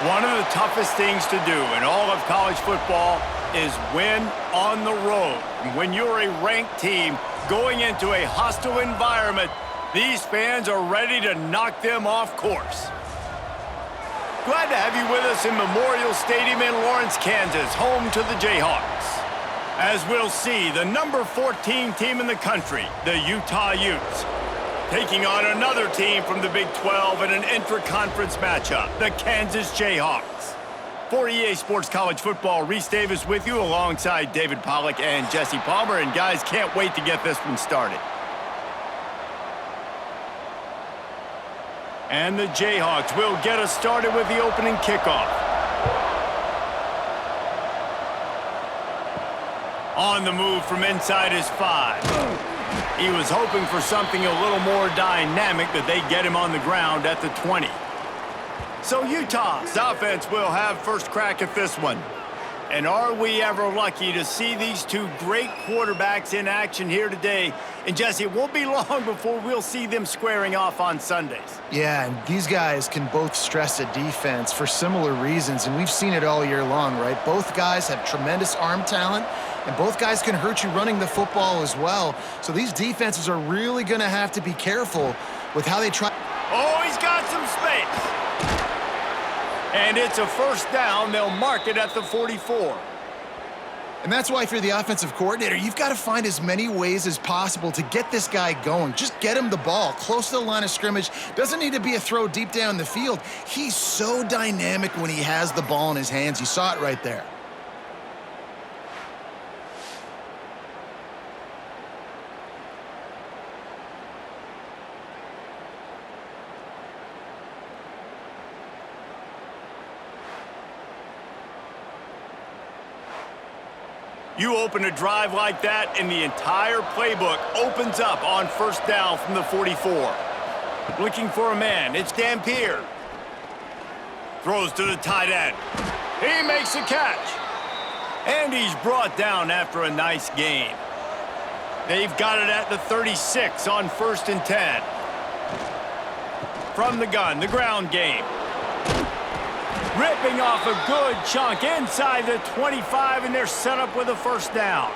One of the toughest things to do in all of college football is win on the road. And when you're a ranked team going into a hostile environment, these fans are ready to knock them off course. Glad to have you with us in Memorial Stadium in Lawrence, Kansas, home to the Jayhawks. As we'll see, the number 14 team in the country, the Utah Utes, taking on another team from the Big 12 in an intra-conference matchup, the Kansas Jayhawks. For EA Sports College Football, Reese Davis with you alongside David Pollack and Jesse Palmer. And guys, can't wait to get this one started. And the Jayhawks will get us started with the opening kickoff. On the move from inside his 5. He was hoping for something a little more dynamic, that they get him on the ground at the 20. So Utah's offense will have first crack at this one. And are we ever lucky to see these two great quarterbacks in action here today? And Jesse, it won't be long before we'll see them squaring off on Sundays. Yeah, and these guys can both stress a defense for similar reasons, and we've seen it all year long, right? Both guys have tremendous arm talent, and both guys can hurt you running the football as well. So these defenses are really going to have to be careful with how they try. Oh, he's got some space. And it's a first down. They'll mark it at the 44. And that's why if you're the offensive coordinator, you've got to find as many ways as possible to get this guy going. Just get him the ball close to the line of scrimmage. Doesn't need to be a throw deep down the field. He's so dynamic when he has the ball in his hands. You saw it right there. You open a drive like that, and the entire playbook opens up on first down from the 44. Looking for a man, it's Dampier. Throws to the tight end. He makes a catch. And he's brought down after a nice gain. They've got it at the 36 on 1st and 10. From the gun, the ground game. Ripping off a good chunk inside the 25, and they're set up with a first down.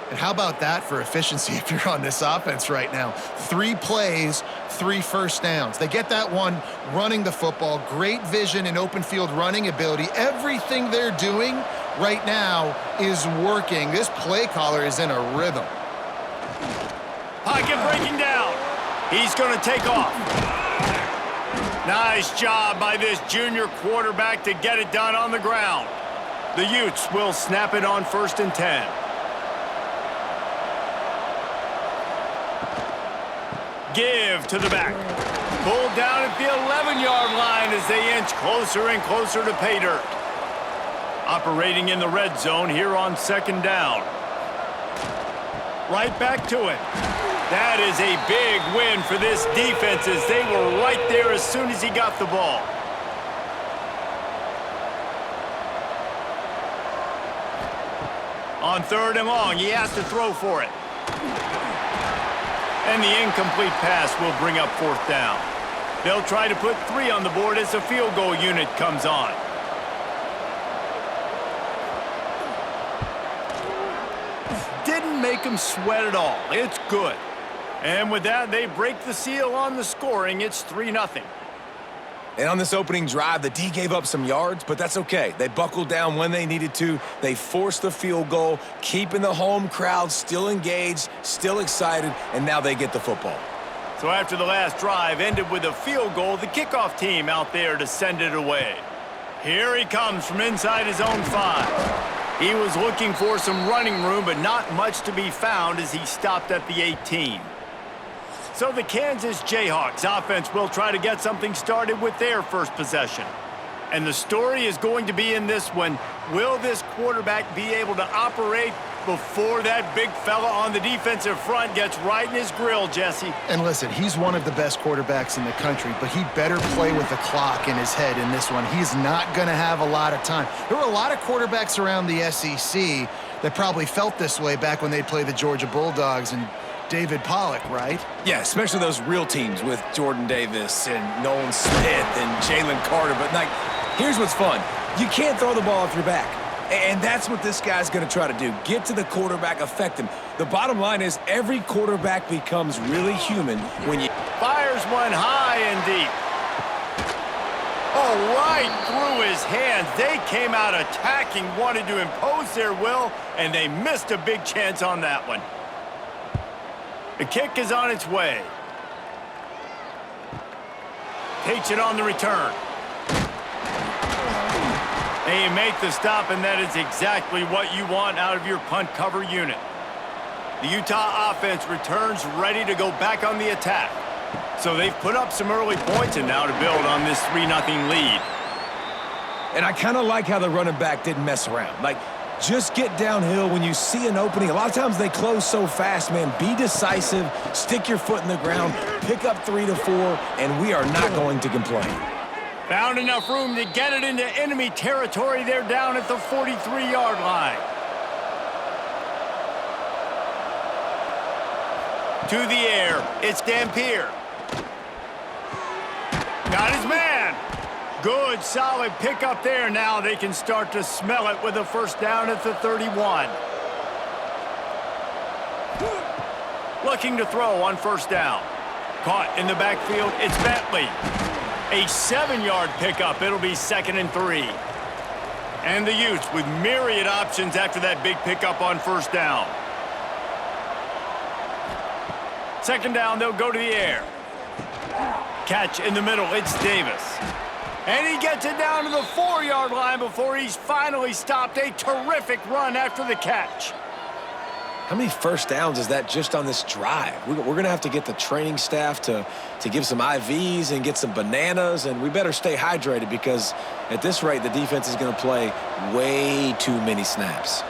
And how about that for efficiency if you're on this offense right now? 3 plays, 3 first downs. They get that one running the football, great vision and open field running ability. Everything they're doing right now is working. This play caller is in a rhythm. Pocket breaking down. He's going to take off. Nice job by this junior quarterback to get it done on the ground. The Utes will snap it on 1st and 10. Give to the back. Pulled down at the 11-yard line as they inch closer and closer to pay dirt. Operating in the red zone here on 2nd down. Right back to it. That is a big win for this defense as they were right there as soon as he got the ball. On 3rd and long, he has to throw for it. And the incomplete pass will bring up 4th down. They'll try to put 3 on the board as the field goal unit comes on. Didn't make him sweat at all. It's good. And with that, they break the seal on the scoring. It's 3-0. And on this opening drive, the D gave up some yards, but that's okay. They buckled down when they needed to. They forced the field goal, keeping the home crowd still engaged, still excited, and now they get the football. So after the last drive ended with a field goal, the kickoff team out there to send it away. Here he comes from inside his own 5. He was looking for some running room, but not much to be found as he stopped at the 18. So the Kansas Jayhawks offense will try to get something started with their first possession. And the story is going to be in this one. Will this quarterback be able to operate before that big fella on the defensive front gets right in his grill, Jesse? And listen, he's one of the best quarterbacks in the country, but he better play with the clock in his head in this one. He's not going to have a lot of time. There were a lot of quarterbacks around the SEC that probably felt this way back when they played the Georgia Bulldogs and David Pollack, right? Yeah, especially those real teams with Jordan Davis and Nolan Smith and Jalen Carter. But like, Here's what's fun. You can't throw the ball off your back. And that's what this guy's going to try to do. Get to the quarterback, affect him. The bottom line is every quarterback becomes really human when you... Fires one high and deep. Oh, right through his hands. They came out attacking, wanted to impose their will, and they missed a big chance on that one. The kick is on its way. Takes it on the return. They make the stop, and that is exactly what you want out of your punt cover unit. The Utah offense returns ready to go back on the attack. So they've put up some early points and now to build on this 3-0 lead. And I kind of like how the running back didn't mess around. Like, just get downhill when you see an opening. A lot of times they close so fast, man. Be decisive, stick your foot in the ground, pick up 3 to 4, and we are not going to complain. Found enough room to get it into enemy territory. They're down at the 43-yard line. To the air, it's Dampier. Got his man. Good, solid pickup there. Now they can start to smell it with a first down at the 31. Looking to throw on first down. Caught in the backfield, it's Bentley. A 7-yard pickup. It'll be 2nd and 3. And the Utes with myriad options after that big pickup on first down. Second down, they'll go to the air. Catch in the middle, it's Davis. And he gets it down to the 4-yard line before he's finally stopped. A terrific run after the catch. How many first downs is that just on this drive? We're going to have to get the training staff to give some IVs and get some bananas, and we better stay hydrated because at this rate, the defense is going to play way too many snaps.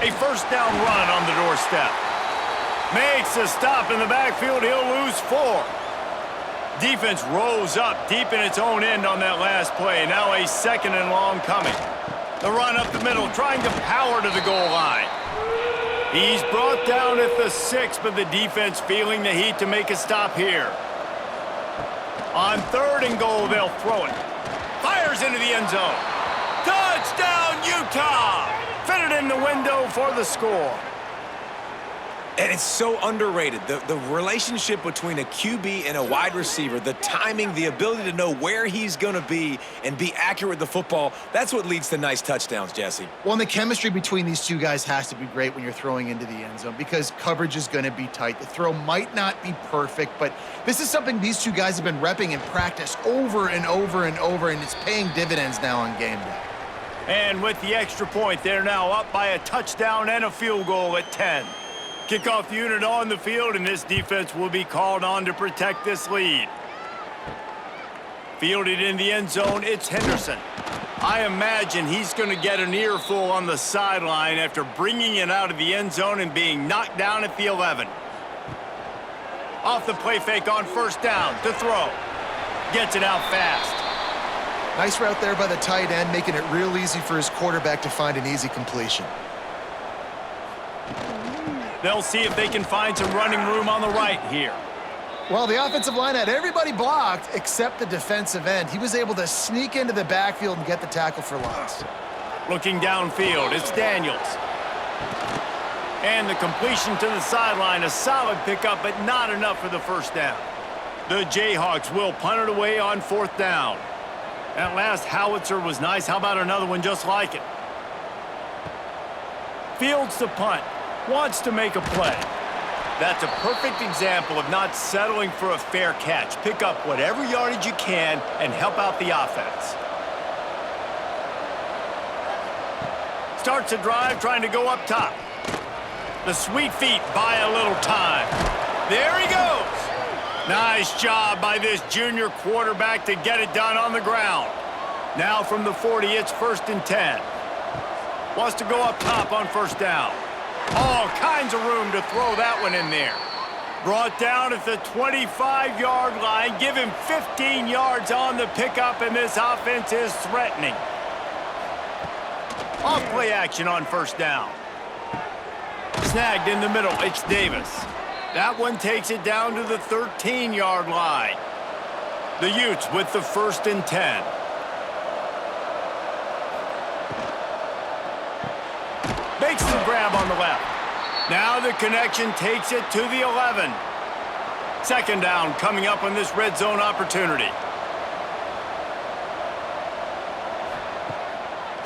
A first down run on the doorstep. Makes a stop in the backfield. He'll lose 4. Defense rolls up deep in its own end on that last play. Now a 2nd and long coming. The run up the middle, trying to power to the goal line. He's brought down at the 6, but the defense feeling the heat to make a stop here. On 3rd and goal, they'll throw it. Fires into the end zone. Touchdown, Utah! Fitted in the window for the score. And it's so underrated. The relationship between a QB and a wide receiver, the timing, the ability to know where he's going to be and be accurate with the football, that's what leads to nice touchdowns, Jesse. Well, and the chemistry between these two guys has to be great when you're throwing into the end zone because coverage is going to be tight. The throw might not be perfect, but this is something these two guys have been repping in practice over and over and over, and it's paying dividends now on game day. And with the extra point, they're now up by a touchdown and a field goal at 10. Kickoff unit on the field, and this defense will be called on to protect this lead. Fielded in the end zone, it's Henderson. I imagine he's going to get an earful on the sideline after bringing it out of the end zone and being knocked down at the 11. Off the play fake on first down to throw. Gets it out fast. Nice route there by the tight end, making it real easy for his quarterback to find an easy completion. They'll see if they can find some running room on the right here. Well, the offensive line had everybody blocked except the defensive end. He was able to sneak into the backfield and get the tackle for loss. Looking downfield, it's Daniels. And the completion to the sideline, a solid pickup, but not enough for the first down. The Jayhawks will punt it away on 4th down. That last howitzer was nice. How about another one just like it? Fields the punt. Wants to make a play. That's a perfect example of not settling for a fair catch. Pick up whatever yardage you can and help out the offense. Starts a drive trying to go up top. The sweet feet buy a little time. There he goes. Nice job by this junior quarterback to get it done on the ground. Now from the 40, it's 1st and 10. Wants to go up top on first down. All kinds of room to throw that one in there. Brought down at the 25-yard line. Give him 15 yards on the pickup, and this offense is threatening. Off play action on first down. Snagged in the middle, it's Davis. That one takes it down to the 13-yard line. The Utes with the 1st and 10. Makes the grab on the left. Now the connection takes it to the 11. 2nd down coming up on this red zone opportunity.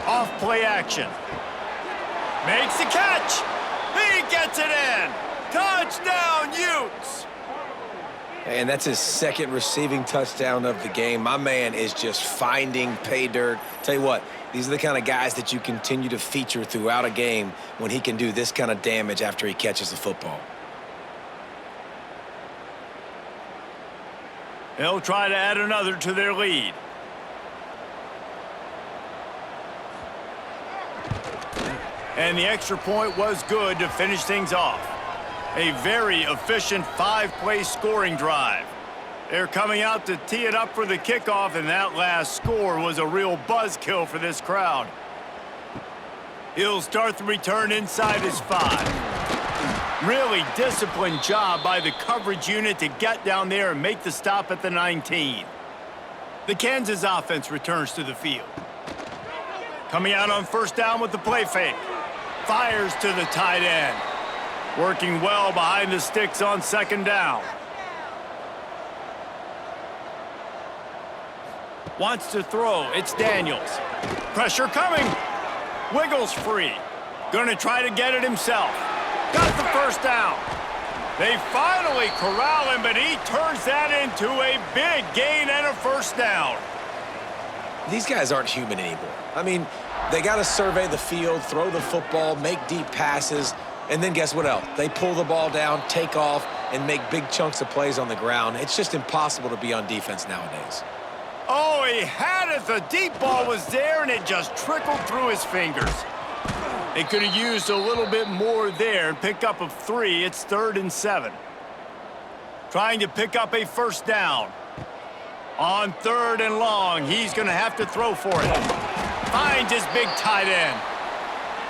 Off play action. Makes the catch. He gets it in. Touchdown, Utes. And that's his 2nd receiving touchdown of the game. My man is just finding pay dirt. Tell you what, these are the kind of guys that you continue to feature throughout a game when he can do this kind of damage after he catches the football. They'll try to add another to their lead. And the extra point was good to finish things off. A very efficient 5-play scoring drive. They're coming out to tee it up for the kickoff, and that last score was a real buzzkill for this crowd. He'll start the return inside his 5. Really disciplined job by the coverage unit to get down there and make the stop at the 19. The Kansas offense returns to the field. Coming out on 1st down with the play fake. Fires to the tight end. Working well behind the sticks on 2nd down. Wants to throw. It's Daniels. Pressure coming. Wiggles free. Gonna try to get it himself. Got the 1st down. They finally corral him, but he turns that into a big gain and a 1st down. These guys aren't human anymore. I mean, they got to survey the field, throw the football, make deep passes, and then guess what else? They pull the ball down, take off, and make big chunks of plays on the ground. It's just impossible to be on defense nowadays. Oh, he had it. The deep ball was there, and it just trickled through his fingers. They could have used a little bit more there and pick up a 3. It's 3rd and 7. Trying to pick up a 1st down. On 3rd and long, he's going to have to throw for it. Finds his big tight end.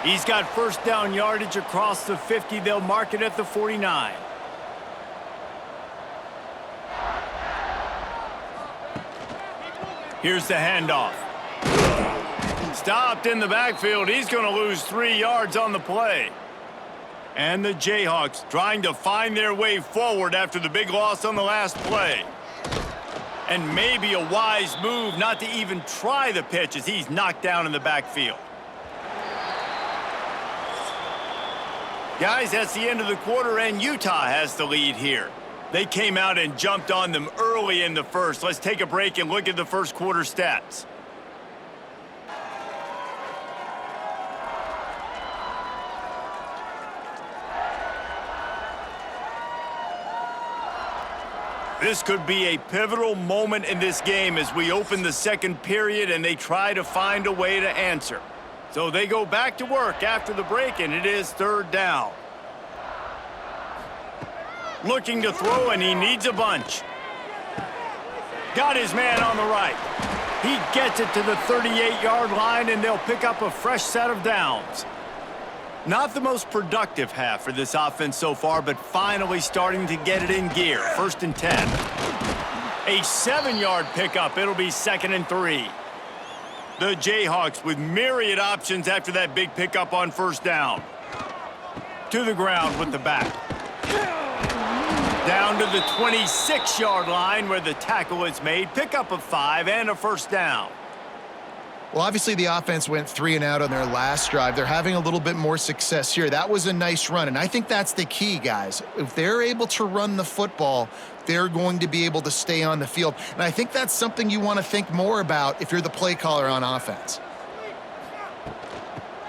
He's got 1st down yardage across the 50. They'll mark it at the 49. Here's the handoff. Stopped in the backfield. He's going to lose 3 yards on the play. And the Jayhawks trying to find their way forward after the big loss on the last play. And maybe a wise move not to even try the pitch as he's knocked down in the backfield. Guys, that's the end of the quarter, and Utah has the lead here. They came out and jumped on them early in the 1st. Let's take a break and look at the 1st quarter stats. This could be a pivotal moment in this game as we open the 2nd period and they try to find a way to answer. So they go back to work after the break, and it is 3rd down. Looking to throw, and he needs a bunch. Got his man on the right. He gets it to the 38-yard line, and they'll pick up a fresh set of downs. Not the most productive half for this offense so far, but finally starting to get it in gear. 1st and 10. A 7-yard pickup. It'll be 2nd and 3. The Jayhawks with myriad options after that big pickup on 1st down. To the ground with the back. Down to the 26-yard line where the tackle is made. Pickup of 5 and a 1st down. Well, obviously the offense went 3 and out on their last drive. They're having a little bit more success here. That was a nice run, and I think that's the key, guys. If they're able to run the football, they're going to be able to stay on the field. And I think that's something you want to think more about if you're the play caller on offense.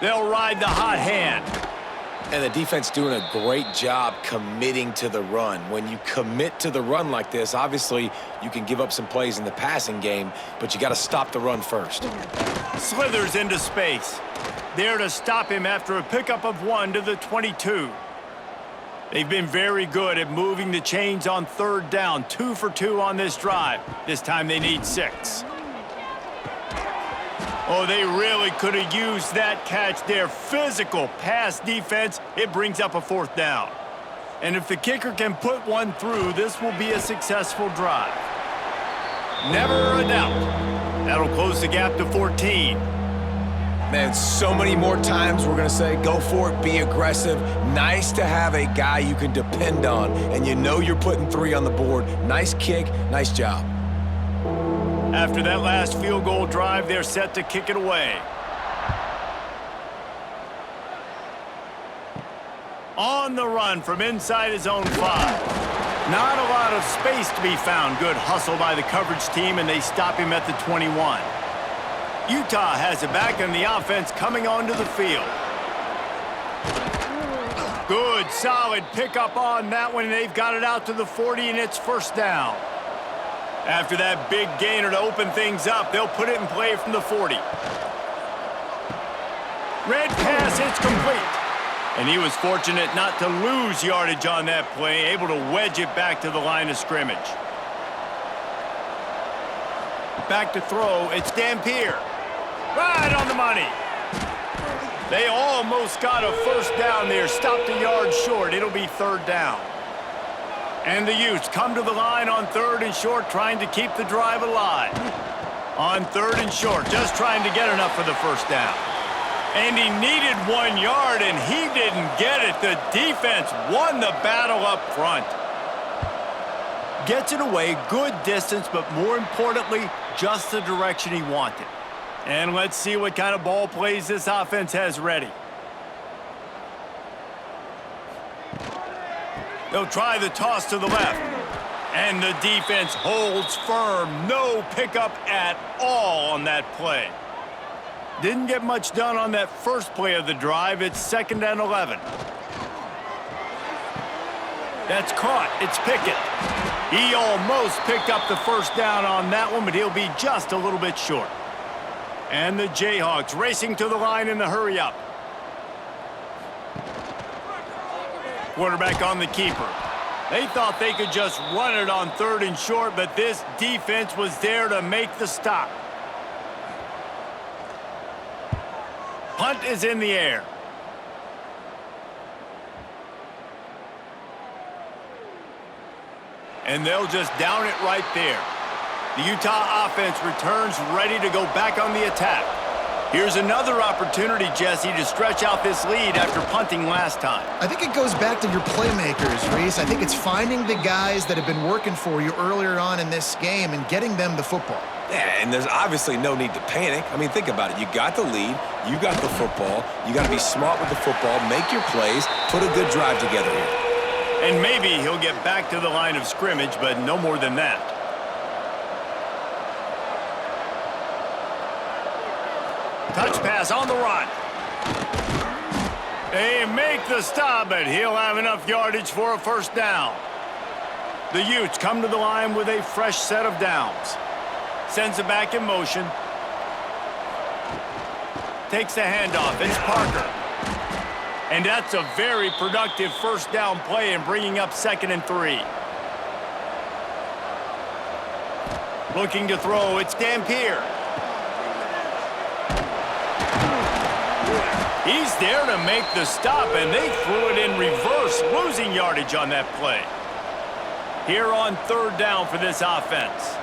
They'll ride the hot hand. And the defense doing a great job committing to the run. When you commit to the run like this, obviously you can give up some plays in the passing game, but you got to stop the run first. Slithers into space. There to stop him after a pickup of 1 to the 22. They've been very good at moving the chains on 3rd down. 2 for 2 on this drive. This time they need 6. Oh, they really could have used that catch there. Physical pass defense. It brings up a 4th down. And if the kicker can put one through, this will be a successful drive. Never a doubt. That'll close the gap to 14. Man, so many more times we're going to say, go for it, be aggressive. Nice to have a guy you can depend on, and you know you're putting 3 on the board. Nice kick, nice job. After that last field goal drive, they're set to kick it away. On the run from inside his own 5. Not a lot of space to be found. Good hustle by the coverage team, and they stop him at the 21. Utah has it back in the offense coming onto the field. Good, solid pickup on that one. They've got it out to the 40, and it's first down. After that big gainer to open things up, they'll put it in play from the 40. Red pass, it's complete. And he was fortunate not to lose yardage on that play, able to wedge it back to the line of scrimmage. Back to throw, it's Dampier. Right on the money. They almost got a first down there. Stopped a yard short. It'll be third down. And the Utes come to the line on 3rd and short, trying to keep the drive alive. On 3rd and short, just trying to get enough for the first down. And he needed 1 yard, and he didn't get it. The defense won the battle up front. Gets it away, good distance, but more importantly, just the direction he wanted. And let's see what kind of ball plays this offense has ready. They'll try the toss to the left. And the defense holds firm. No pickup at all on that play. Didn't get much done on that first play of the drive. It's 2nd and 11. That's caught. It's Pickett. He almost picked up the first down on that one, but he'll be just a little bit short. And the Jayhawks racing to the line in the hurry-up. Quarterback on the keeper. They thought they could just run it on 3rd and short, but this defense was there to make the stop. Punt is in the air. And they'll just down it right there. The Utah offense returns ready to go back on the attack. Here's another opportunity, Jesse, to stretch out this lead after punting last time. I think it goes back to your playmakers, Reese. I think it's finding the guys that have been working for you earlier on in this game and getting them the football. Yeah, and there's obviously no need to panic. I mean, think about it. You got the lead. You got the football. You got to be smart with the football, make your plays, put a good drive together here. And maybe he'll get back to the line of scrimmage, but no more than that. Touch pass on the run. They make the stop, but he'll have enough yardage for a first down. The Utes come to the line with a fresh set of downs. Sends it back in motion. Takes the handoff. It's Parker. And that's a very productive first down play and bringing up 2nd and 3. Looking to throw. It's Dampier. He's there to make the stop, and they threw it in reverse, losing yardage on that play. Here on 3rd down for this offense.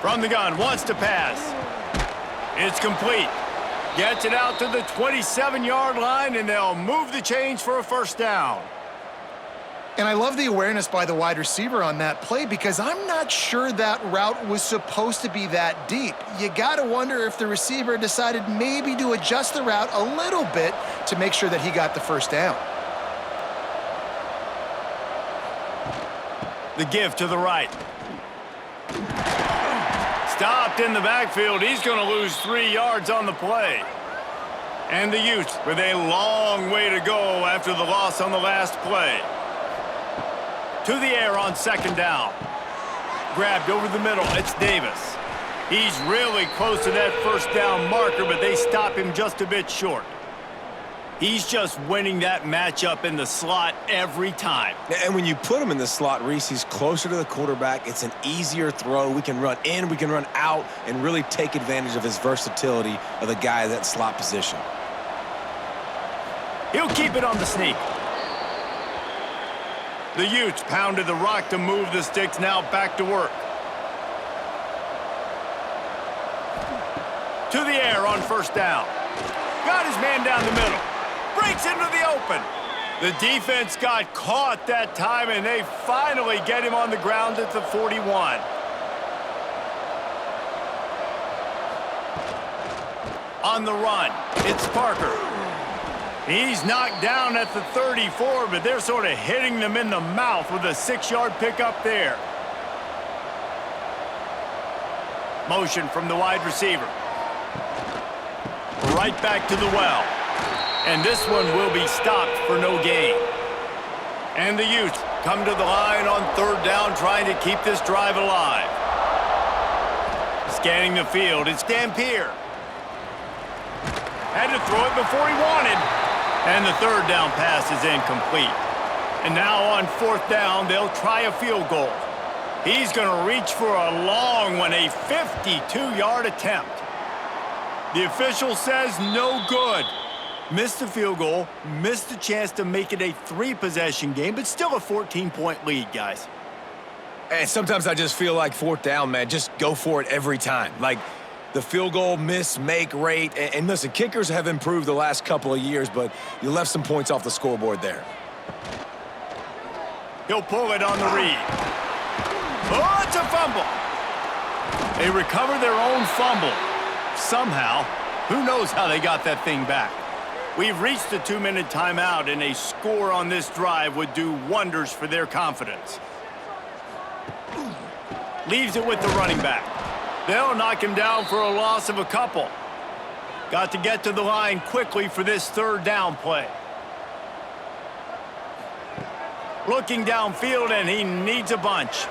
From the gun, wants to pass. It's complete. Gets it out to the 27-yard line, and they'll move the chains for a first down. And I love the awareness by the wide receiver on that play because I'm not sure that route was supposed to be that deep. You got to wonder if the receiver decided maybe to adjust the route a little bit to make sure that he got the first down. The give to the right. Stopped in the backfield. He's going to lose 3 yards on the play. And the Utes with a long way to go after the loss on the last play. To the air on 2nd down. Grabbed over the middle. It's Davis. He's really close to that first down marker, but they stop him just a bit short. He's just winning that matchup in the slot every time. And when you put him in the slot, Reese, he's closer to the quarterback. It's an easier throw. We can run in, we can run out, and really take advantage of his versatility of the guy at that slot position. He'll keep it on the sneak. The Utes pounded the rock to move the sticks, now back to work. To the air on first down. Got his man down the middle. Breaks into the open. The defense got caught that time, and they finally get him on the ground at the 41. On the run, it's Parker. He's knocked down at the 34, but they're sort of hitting them in the mouth with a 6-yard pickup there. Motion from the wide receiver. Right back to the well. And this one will be stopped for no gain. And the Utes come to the line on third down, trying to keep this drive alive. Scanning the field, it's Dampier. Had to throw it before he wanted. And the third down pass is incomplete. And now on fourth down, they'll try a field goal. He's going to reach for a long one, a 52-yard attempt. The official says no good. Missed the field goal, missed the chance to make it a 3-possession game, but still a 14-point lead, guys. And sometimes I just feel like fourth down, man, just go for it every time. Like, the field goal miss-make rate. And listen, kickers have improved the last couple of years, but you left some points off the scoreboard there. He'll pull it on the read. Oh, it's a fumble. They recover their own fumble. Somehow, who knows how they got that thing back. We've reached the 2-minute timeout, and a score on this drive would do wonders for their confidence. Leaves it with the running back. They'll knock him down for a loss of a couple. Got to get to the line quickly for this third down play. Looking downfield, and he needs a bunch.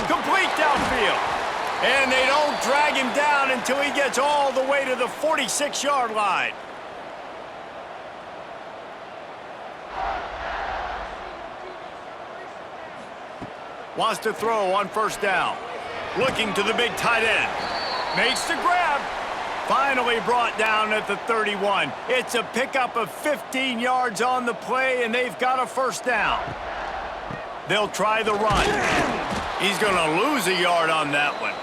Complete downfield. And they don't drag him down until he gets all the way to the 46-yard line. Wants to throw on first down. Looking to the big tight end. Makes the grab. Finally brought down at the 31. It's a pickup of 15 yards on the play, and they've got a first down. They'll try the run. He's going to lose a yard on that one.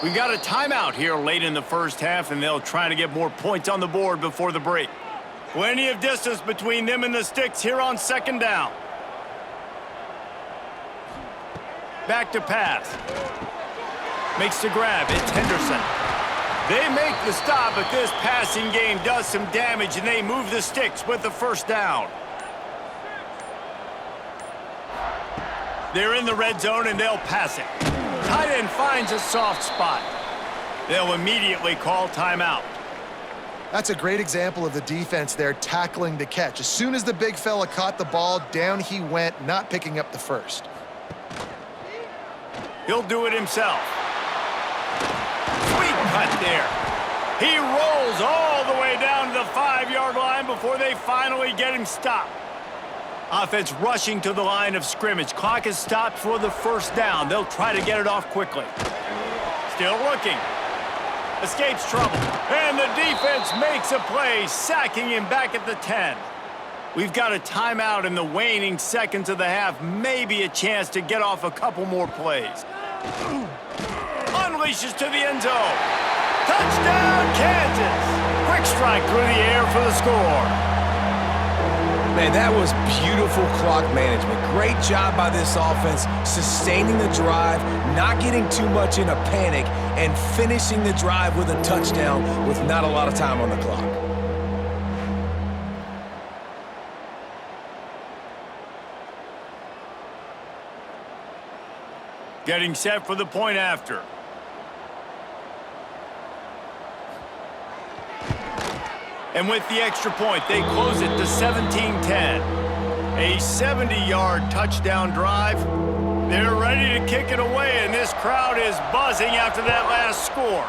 We've got a timeout here late in the first half, and they'll try to get more points on the board before the break. Plenty of distance between them and the sticks here on second down. Back to pass. Makes the grab. It's Henderson. They make the stop, but this passing game does some damage, and they move the sticks with the first down. They're in the red zone, and they'll pass it. Tight end finds a soft spot. They'll immediately call timeout. That's a great example of the defense there tackling the catch. As soon as the big fella caught the ball, down he went, not picking up the first. He'll do it himself. Sweet cut there. He rolls all the way down to the 5-yard line before they finally get him stopped. Offense rushing to the line of scrimmage. Clock is stopped for the first down. They'll try to get it off quickly. Still looking. Escapes trouble. And the defense makes a play, sacking him back at the 10. We've got a timeout in the waning seconds of the half. Maybe a chance to get off a couple more plays. Unleashes to the end zone. Touchdown, Kansas. Quick strike through the air for the score. Man, that was beautiful clock management. Great job by this offense, sustaining the drive, not getting too much in a panic, and finishing the drive with a touchdown with not a lot of time on the clock. Getting set for the point after. And with the extra point, they close it to 17-10. A 70-yard touchdown drive. They're ready to kick it away, and this crowd is buzzing after that last score.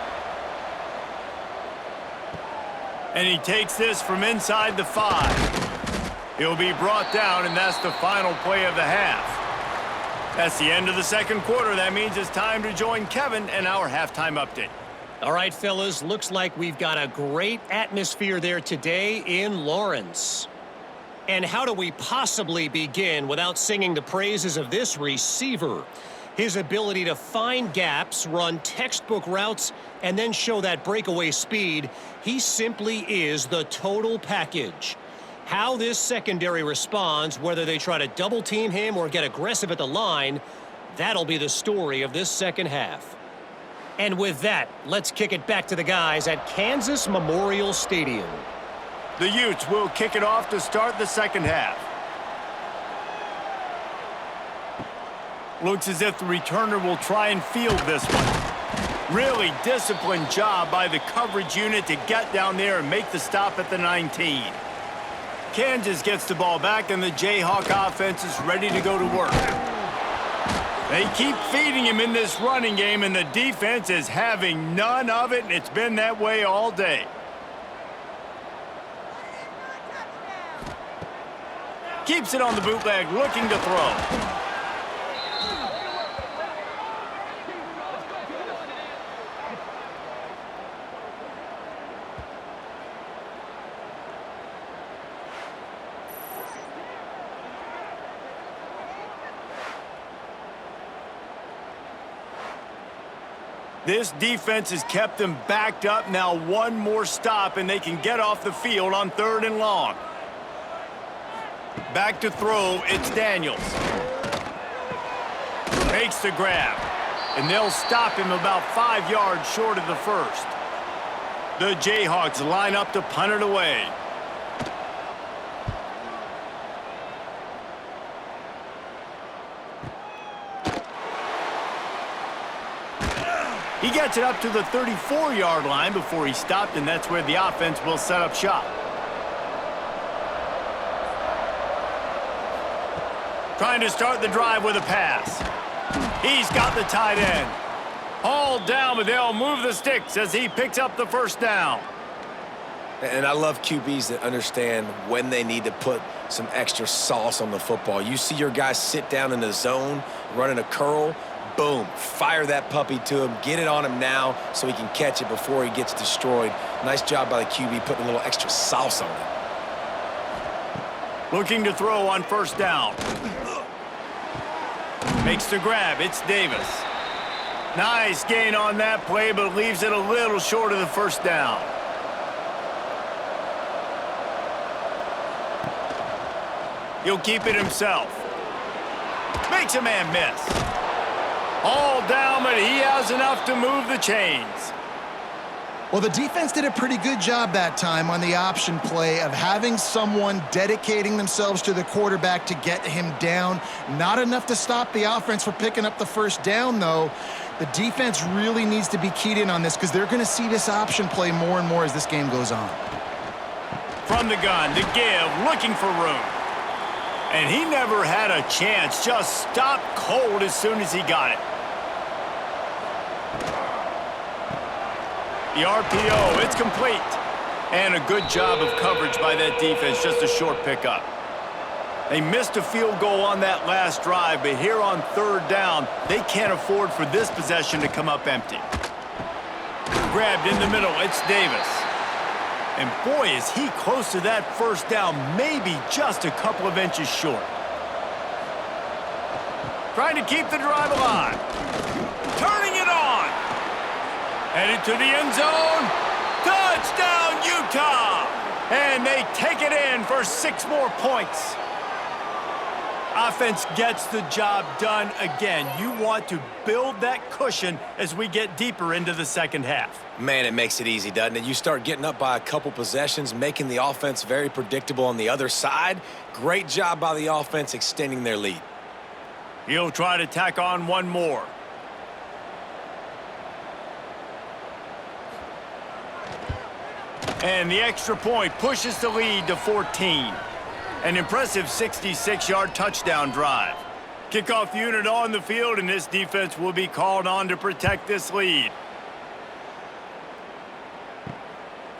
And he takes this from inside the 5. He'll be brought down, and that's the final play of the half. That's the end of the second quarter. That means it's time to join Kevin and our halftime update. All right, fellas, looks like we've got a great atmosphere there today in Lawrence. And how do we possibly begin without singing the praises of this receiver? His ability to find gaps, run textbook routes, and then show that breakaway speed, he simply is the total package. How this secondary responds, whether they try to double-team him or get aggressive at the line, that'll be the story of this second half. And with that, let's kick it back to the guys at Kansas Memorial Stadium. The Utes will kick it off to start the second half. Looks as if the returner will try and field this one. Really disciplined job by the coverage unit to get down there and make the stop at the 19. Kansas gets the ball back, and the Jayhawk offense is ready to go to work. They keep feeding him in this running game, and the defense is having none of it, and it's been that way all day. Keeps it on the bootleg, looking to throw. This defense has kept them backed up. Now one more stop, and they can get off the field on 3rd and long. Back to throw, it's Daniels. Makes the grab, and they'll stop him about 5 yards short of the first. The Jayhawks line up to punt it away. He gets it up to the 34-yard line before he stopped, and that's where the offense will set up shop. Trying to start the drive with a pass. He's got the tight end. Hauled down, but they'll move the sticks as he picks up the first down. And I love QBs that understand when they need to put some extra sauce on the football. You see your guys sit down in the zone, running a curl, boom, fire that puppy to him, get it on him now so he can catch it before he gets destroyed. Nice job by the QB putting a little extra sauce on it. Looking to throw on first down. Makes the grab, it's Davis. Nice gain on that play, but leaves it a little short of the first down. He'll keep it himself. Makes a man miss. All down, but he has enough to move the chains. Well, the defense did a pretty good job that time on the option play of having someone dedicating themselves to the quarterback to get him down. Not enough to stop the offense from picking up the first down, though. The defense really needs to be keyed in on this because they're going to see this option play more and more as this game goes on. From the gun, to give, looking for room. And he never had a chance, just stopped cold as soon as he got it. The RPO, it's complete. And a good job of coverage by that defense, just a short pickup. They missed a field goal on that last drive, but here on 3rd down, they can't afford for this possession to come up empty. Grabbed in the middle, it's Davis. And boy, is he close to that first down, maybe just a couple of inches short. Trying to keep the drive alive. Turning it on. Headed to the end zone. Touchdown, Utah! And they take it in for 6 more points. Offense gets the job done again. You want to build that cushion as we get deeper into the second half. Man, it makes it easy, doesn't it? You start getting up by a couple possessions, making the offense very predictable on the other side. Great job by the offense extending their lead. He'll try to tack on one more. And the extra point pushes the lead to 14. An impressive 66-yard touchdown drive. Kickoff unit on the field, and this defense will be called on to protect this lead.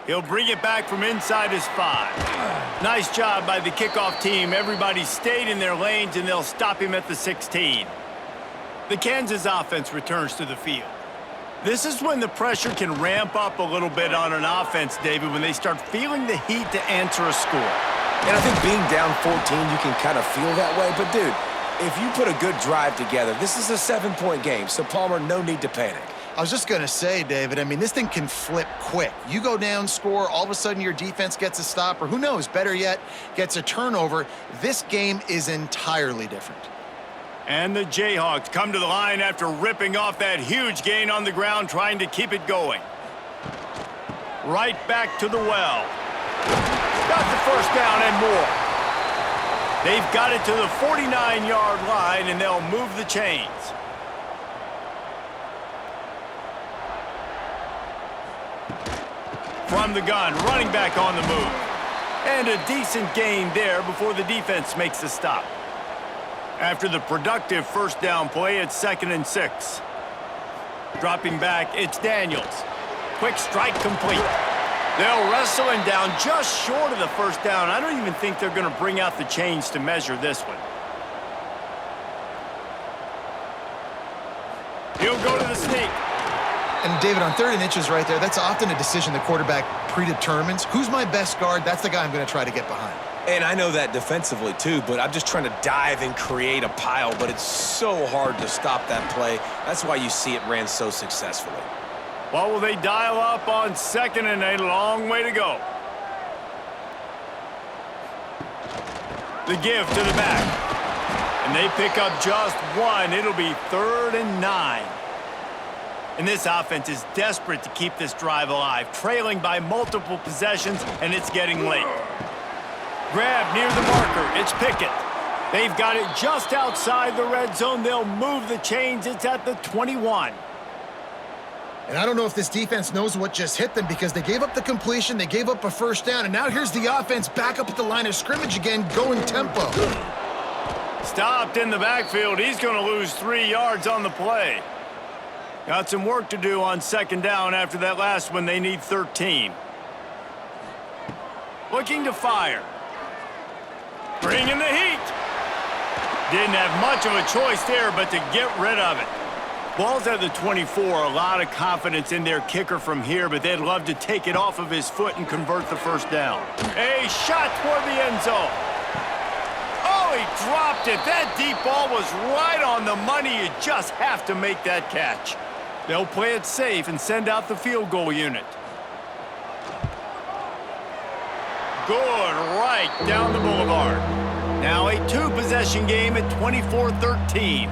He'll bring it back from inside his 5. Nice job by the kickoff team. Everybody stayed in their lanes, and they'll stop him at the 16. The Kansas offense returns to the field. This is when the pressure can ramp up a little bit on an offense, David, when they start feeling the heat to answer a score. And I think being down 14, you can kind of feel that way. But, dude, if you put a good drive together, this is a 7-point game. So, Palmer, no need to panic. I was just going to say, David, I mean, this thing can flip quick. You go down, score, all of a sudden your defense gets a stop, or who knows, better yet, gets a turnover. This game is entirely different. And the Jayhawks come to the line after ripping off that huge gain on the ground, trying to keep it going. Right back to the well. Got the first down and more. They've got it to the 49-yard line, and they'll move the chains. From the gun, running back on the move. And a decent gain there before the defense makes the stop. After the productive first down play, it's 2nd and 6. Dropping back, it's Daniels. Quick strike complete. They'll wrestle him down just short of the first down. I don't even think they're going to bring out the chains to measure this one. He'll go to the sneak. And, David, on 3rd and inches right there, that's often a decision the quarterback predetermines. Who's my best guard? That's the guy I'm going to try to get behind. And I know that defensively, too, but I'm just trying to dive and create a pile, but it's so hard to stop that play. That's why you see it ran so successfully. Well, will they dial up on 2nd and a long way to go? The give to the back. And they pick up just one. It'll be 3rd and 9. And this offense is desperate to keep this drive alive, trailing by multiple possessions, and it's getting late. Grab near the marker. It's Pickett. They've got it just outside the red zone. They'll move the chains. It's at the 21. And I don't know if this defense knows what just hit them because they gave up the completion, they gave up a first down, and now here's the offense back up at the line of scrimmage again, going tempo. Stopped in the backfield. He's going to lose 3 yards on the play. Got some work to do on 2nd down after that last one. They need 13. Looking to fire. Bringing the heat. Didn't have much of a choice there, but to get rid of it. Ball's at the 24. A lot of confidence in their kicker from here, but they'd love to take it off of his foot and convert the first down. A shot toward the end zone. Oh, he dropped it. That deep ball was right on the money. You just have to make that catch. They'll play it safe and send out the field goal unit. Good, right down the boulevard. Now a 2-possession game at 24-13.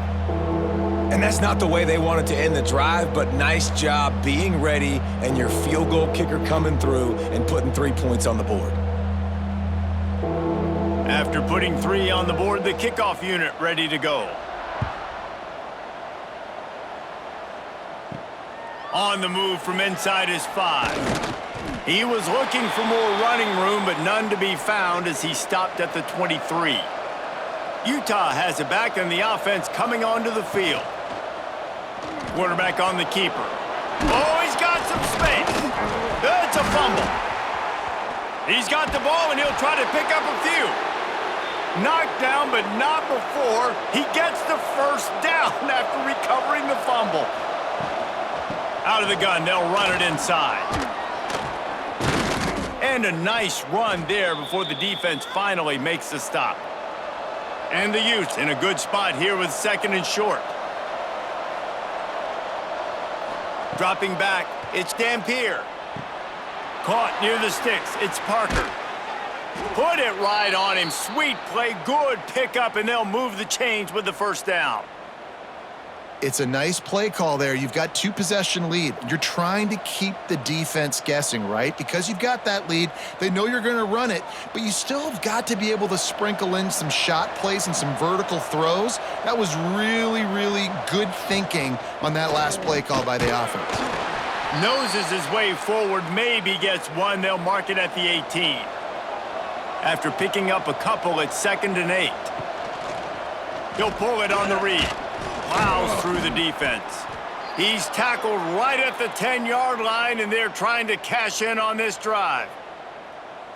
And that's not the way they wanted to end the drive, but nice job being ready and your field goal kicker coming through and putting 3 points on the board. After putting 3 on the board, the kickoff unit ready to go. On the move from inside his 5. He was looking for more running room, but none to be found as he stopped at the 23. Utah has it back, and the offense coming onto the field. Quarterback on the keeper. Oh, he's got some space. It's a fumble. He's got the ball, and he'll try to pick up a few. Knocked down, but not before he gets the first down after recovering the fumble. Out of the gun, they'll run it inside. And a nice run there before the defense finally makes the stop. And the Utes in a good spot here with 2nd and short. Dropping back, it's Dampier. Caught near the sticks, it's Parker. Put it right on him, sweet play, good pickup, and they'll move the chains with the first down. It's a nice play call there. You've got 2-possession lead. You're trying to keep the defense guessing, right? Because you've got that lead. They know you're going to run it, but you still have got to be able to sprinkle in some shot plays and some vertical throws. That was really, really good thinking on that last play call by the offense. Noses his way forward, maybe gets one. They'll mark it at the 18. After picking up a couple at 2nd and 8. He'll pull it on the read. Plows through the defense. He's tackled right at the 10-yard line, and they're trying to cash in on this drive.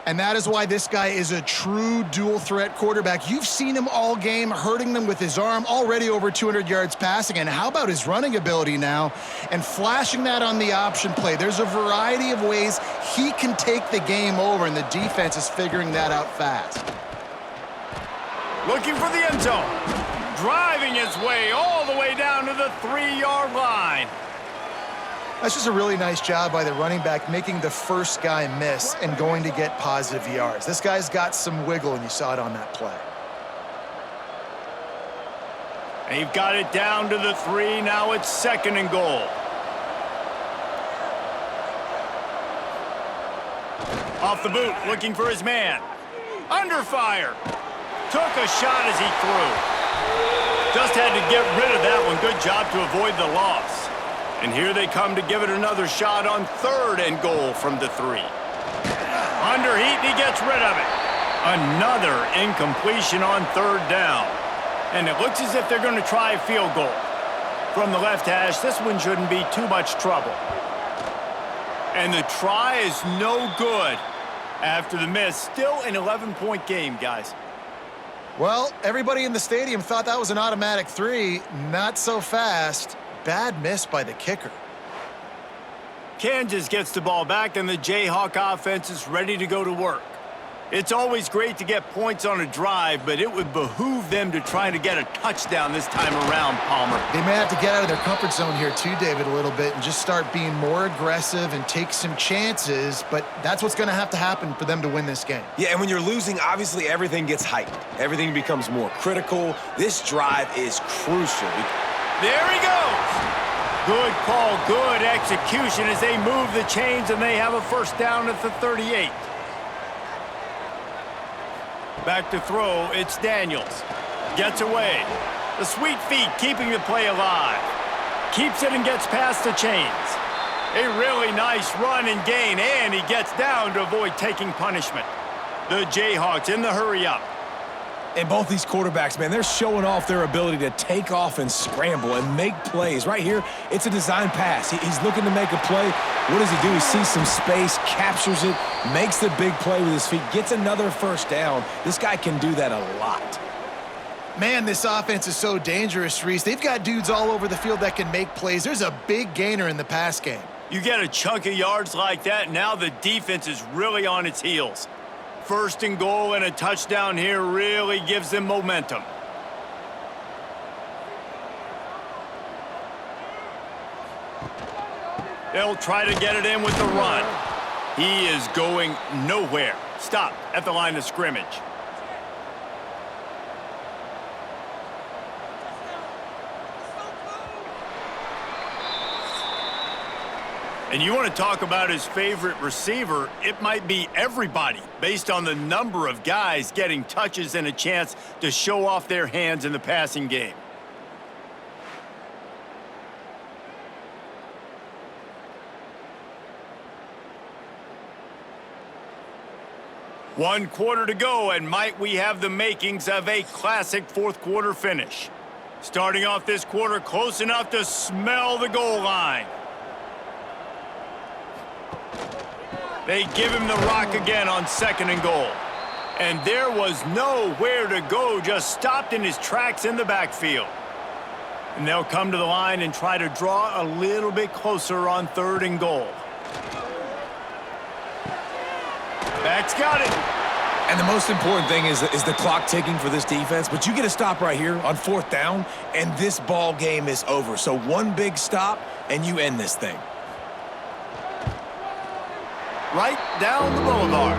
And that is why this guy is a true dual-threat quarterback. You've seen him all game, hurting them with his arm, already over 200 yards passing. And how about his running ability now and flashing that on the option play? There's a variety of ways he can take the game over, and the defense is figuring that out fast. Looking for the end zone. Driving his way all the way down to the 3-yard line. That's just a really nice job by the running back, making the first guy miss and going to get positive yards. This guy's got some wiggle, and you saw it on that play. They've got it down to the 3. Now it's 2nd and goal. Off the boot, looking for his man. Under fire. Took a shot as he threw. Just had to get rid of that one. Good job to avoid the loss. And here they come to give it another shot on 3rd and goal from the 3. Under heat, and he gets rid of it. Another incompletion on 3rd down. And it looks as if they're going to try a field goal. From the left hash, this one shouldn't be too much trouble. And the try is no good. After the miss, still an 11-point game, guys. Well, everybody in the stadium thought that was an automatic 3. Not so fast. Bad miss by the kicker. Kansas gets the ball back, and the Jayhawk offense is ready to go to work. It's always great to get points on a drive, but it would behoove them to try to get a touchdown this time around, Palmer. They may have to get out of their comfort zone here too, David, a little bit and just start being more aggressive and take some chances, but that's what's going to have to happen for them to win this game. Yeah, and when you're losing, obviously everything gets heightened. Everything becomes more critical. This drive is crucial. There he goes. Good call, good execution as they move the chains, and they have a first down at the 38. Back to throw, it's Daniels. Gets away. The sweet feet keeping the play alive. Keeps it and gets past the chains. A really nice run and gain, and he gets down to avoid taking punishment. The Jayhawks in the hurry-up. And both these quarterbacks, man, they're showing off their ability to take off and scramble and make plays. Right here, it's a design pass. He's looking to make a play. What does he do? He sees some space, captures it, makes the big play with his feet, gets another first down. This guy can do that a lot. Man, this offense is so dangerous, Reese. They've got dudes all over the field that can make plays. There's a big gainer in the pass game. You get a chunk of yards like that, now the defense is really on its heels. 1st and goal and a touchdown here really gives them momentum. They'll try to get it in with the run. He is going nowhere. Stop at the line of scrimmage. And you want to talk about his favorite receiver, it might be everybody based on the number of guys getting touches and a chance to show off their hands in the passing game. One quarter to go, and might we have the makings of a classic 4th quarter finish. Starting off this quarter close enough to smell the goal line. They give him the rock again on 2nd and goal. And there was nowhere to go, just stopped in his tracks in the backfield. And they'll come to the line and try to draw a little bit closer on 3rd and goal. Back's got it. And the most important thing is the clock ticking for this defense, but you get a stop right here on 4th down, and this ball game is over. So one big stop, and you end this thing. Right down the boulevard.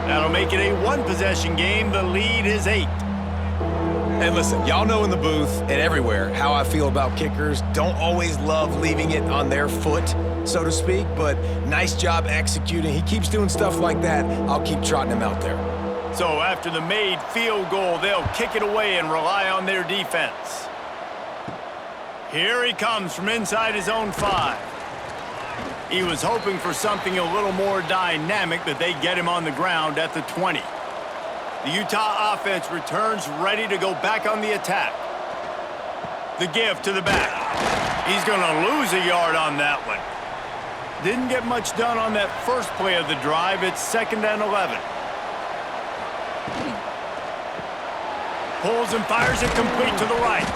That'll make it a 1-possession game. The lead is 8. And listen, y'all know in the booth and everywhere how I feel about kickers. Don't always love leaving it on their foot, so to speak, but nice job executing. He keeps doing stuff like that. I'll keep trotting him out there. So after the made field goal, they'll kick it away and rely on their defense. Here he comes from inside his own 5. He was hoping for something a little more dynamic, but they get him on the ground at the 20. The Utah offense returns ready to go back on the attack. The give to the back. He's going to lose a yard on that one. Didn't get much done on that first play of the drive. It's 2nd and 11. Pulls and fires it complete to the right.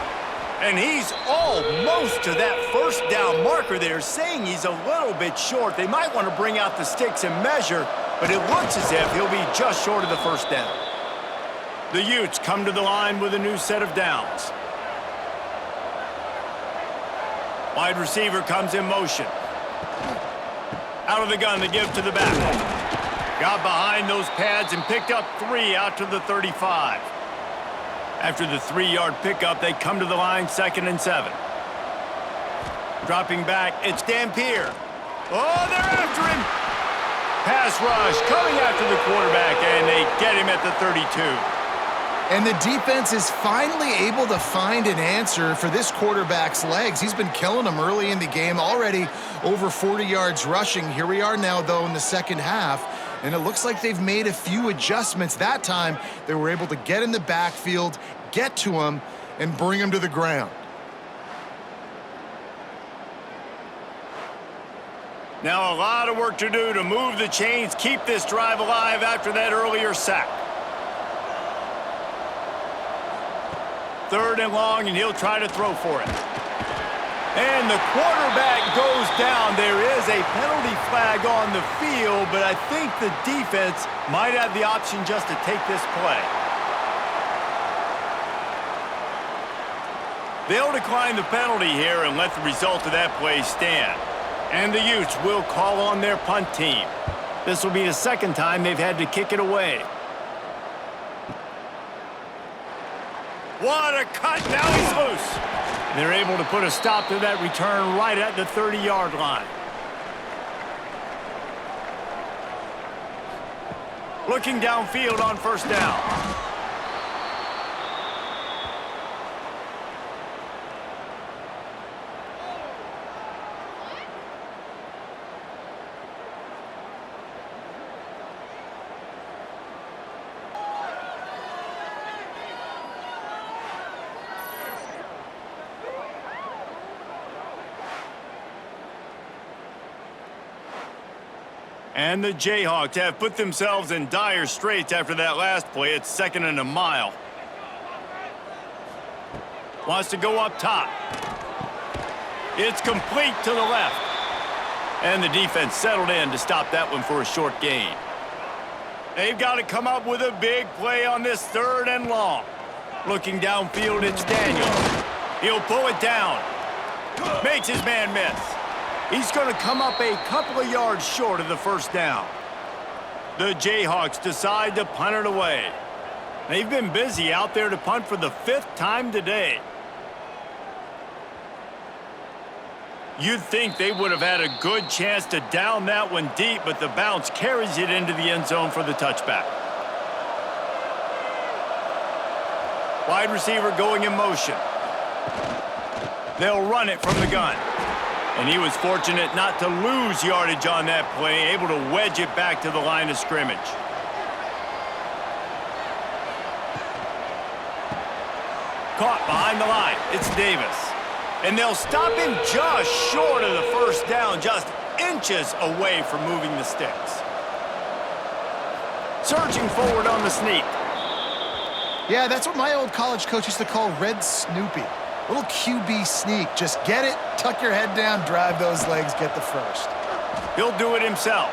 And he's almost to that first down marker there, saying he's a little bit short. They might want to bring out the sticks and measure, but it looks as if he'll be just short of the first down. The Utes come to the line with a new set of downs. Wide receiver comes in motion. Out of the gun to give to the back. Got behind those pads and picked up 3 out to the 35. After the 3-yard pickup, they come to the line 2nd and 7. Dropping back, it's Dampier. Oh, they're after him. Pass rush coming after the quarterback, and they get him at the 32. And the defense is finally able to find an answer for this quarterback's legs. He's been killing them early in the game, already over 40 yards rushing. Here we are now, though, in the second half, and it looks like they've made a few adjustments. That time, they were able to get in the backfield, get to him, and bring him to the ground. Now a lot of work to do to move the chains, keep this drive alive after that earlier sack. 3rd and long, and he'll try to throw for it. And the quarterback goes down. There is a penalty flag on the field, but I think the defense might have the option just to take this play. They'll decline the penalty here and let the result of that play stand. And the Utes will call on their punt team. This will be the 2nd time they've had to kick it away. What a cut! Now he's loose. They're able to put a stop to that return right at the 30-yard line. Looking downfield on 1st down. And the Jayhawks have put themselves in dire straits after that last play. It's 2nd and a mile. Wants to go up top. It's complete to the left. And the defense settled in to stop that one for a short gain. They've got to come up with a big play on this 3rd and long. Looking downfield, it's Daniels. He'll pull it down. Makes his man miss. He's going to come up a couple of yards short of the 1st down. The Jayhawks decide to punt it away. They've been busy out there to punt for the 5th time today. You'd think they would have had a good chance to down that one deep, but the bounce carries it into the end zone for the touchback. Wide receiver going in motion. They'll run it from the gun. And he was fortunate not to lose yardage on that play, able to wedge it back to the line of scrimmage. Caught behind the line. It's Davis. And they'll stop him just short of the 1st down, just inches away from moving the sticks. Surging forward on the sneak. Yeah, that's what my old college coach used to call Red Snoopy. Little QB sneak. Just get it, tuck your head down, drive those legs, get the 1st. He'll do it himself.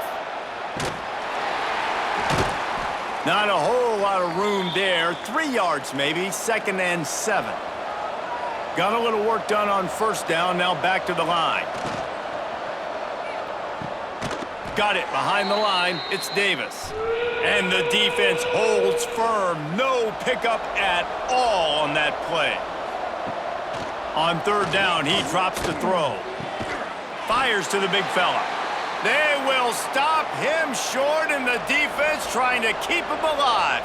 Not a whole lot of room there. 3 yards maybe, 2nd and 7. Got a little work done on 1st down, now back to the line. Got it behind the line, it's Davis. And the defense holds firm. No pickup at all on that play. On 3rd down, he drops the throw. Fires to the big fella. They will stop him short, and the defense trying to keep him alive.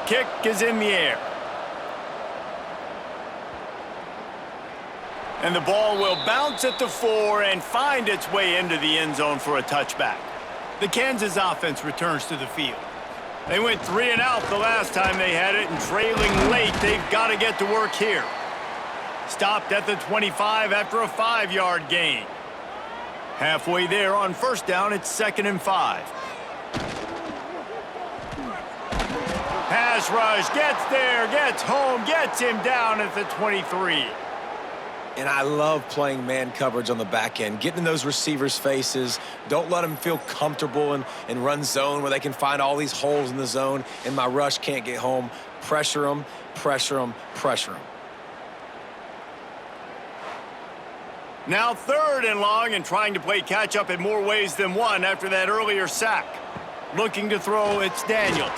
Kick is in the air. And the ball will bounce at the 4 and find its way into the end zone for a touchback. The Kansas offense returns to the field. They went 3 and out the last time they had it, and trailing late, they've got to get to work here. Stopped at the 25 after a 5-yard gain. Halfway there on 1st down, it's 2nd and 5. pass rush, gets there, gets home, gets him down at the 23. And I love playing man coverage on the back end, getting in those receivers' faces. Don't let them feel comfortable and run zone where they can find all these holes in the zone and my rush can't get home. Pressure them, pressure them, pressure them. Now 3rd and long and trying to play catch-up in more ways than one after that earlier sack. Looking to throw, it's Daniels.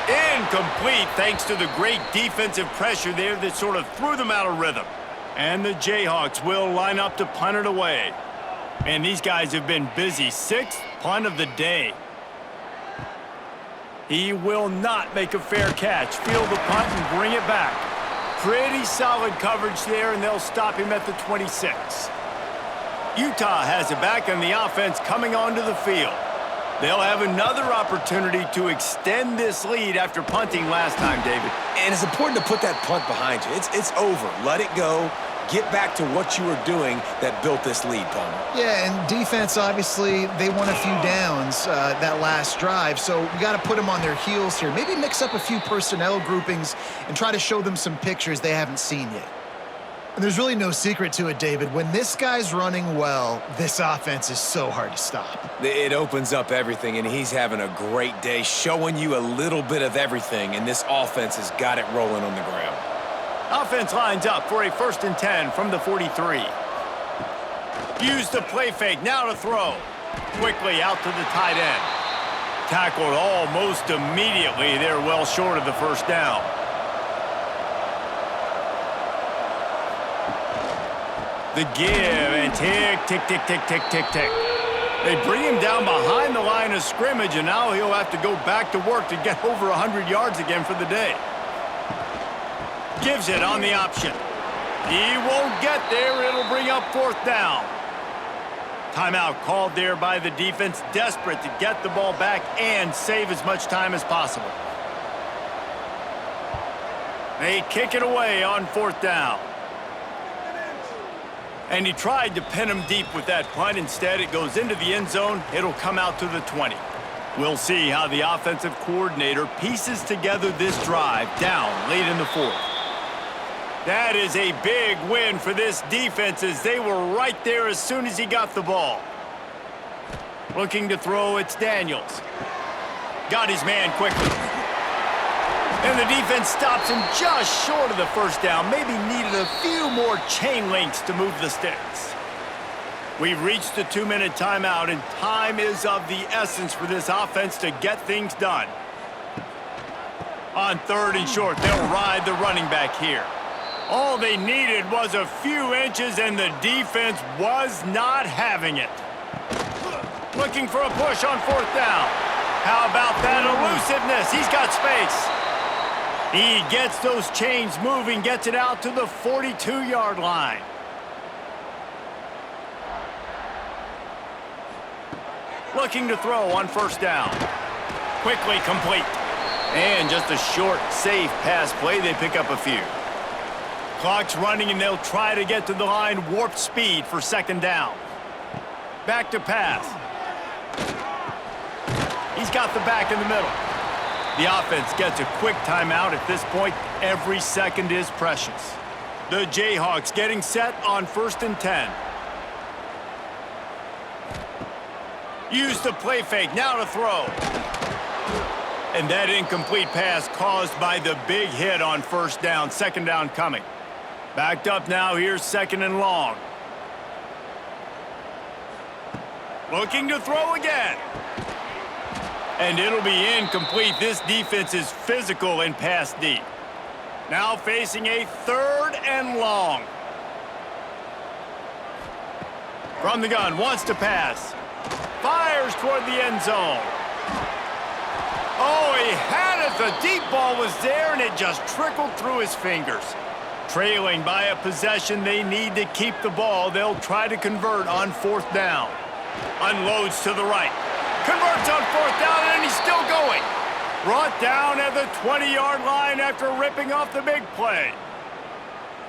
Incomplete thanks to the great defensive pressure there that sort of threw them out of rhythm. And the Jayhawks will line up to punt it away. And these guys have been busy. 6th punt of the day. He will not make a fair catch. Field the punt and bring it back. Pretty solid coverage there, and they'll stop him at the 26. Utah has it back, and the offense coming onto the field. They'll have another opportunity to extend this lead after punting last time, David. And it's important to put that punt behind you. It's over. Let it go. Get back to what you were doing that built this lead, Palmer. Yeah, and defense, obviously, they won a few downs that last drive, so we got to put them on their heels here. Maybe mix up a few personnel groupings and try to show them some pictures they haven't seen yet. And there's really no secret to it, David. When this guy's running well, this offense is so hard to stop. It opens up everything, and he's having a great day, showing you a little bit of everything, and this offense has got it rolling on the ground. Offense lines up for a 1st and 10 from the 43. Use the play fake, now to throw. Quickly out to the tight end. Tackled almost immediately. They're well short of the 1st down. The give and tick, tick, tick, tick, tick, tick, tick. They bring him down behind the line of scrimmage, and now he'll have to go back to work to get over 100 yards again for the day. Gives it on the option. He won't get there. It'll bring up 4th down. Timeout called there by the defense, desperate to get the ball back and save as much time as possible. They kick it away on 4th down. And he tried to pin him deep with that punt. Instead, it goes into the end zone. It'll come out to the 20. We'll see how the offensive coordinator pieces together this drive down late in the 4th. That is a big win for this defense as they were right there as soon as he got the ball. Looking to throw, it's Daniels. Got his man quickly. And the defense stops him just short of the 1st down. Maybe needed a few more chain links to move the sticks. We've reached the 2-minute timeout, and time is of the essence for this offense to get things done. On 3rd and short, they'll ride the running back here. All they needed was a few inches, and the defense was not having it. Looking for a push on 4th down. How about that elusiveness? He's got space. He gets those chains moving, gets it out to the 42-yard line. Looking to throw on 1st down. Quickly complete. And just a short, safe pass play. They pick up a few. Clock's running, and they'll try to get to the line. Warp speed for 2nd down. Back to pass. He's got the back in the middle. The offense gets a quick timeout. At this point, every second is precious. The Jayhawks getting set on 1st and 10. Use the play fake, now to throw. And that incomplete pass caused by the big hit on 1st down. 2nd down coming. Backed up now, here's 2nd and long. Looking to throw again. And it'll be incomplete. This defense is physical and pass deep. Now facing a 3rd and long. From the gun, wants to pass. Fires toward the end zone. Oh, he had it. The deep ball was there, and it just trickled through his fingers. Trailing by a possession, they need to keep the ball. They'll try to convert on 4th down. Unloads to the right. Converts on 4th down, and he's still going. Brought down at the 20-yard line after ripping off the big play.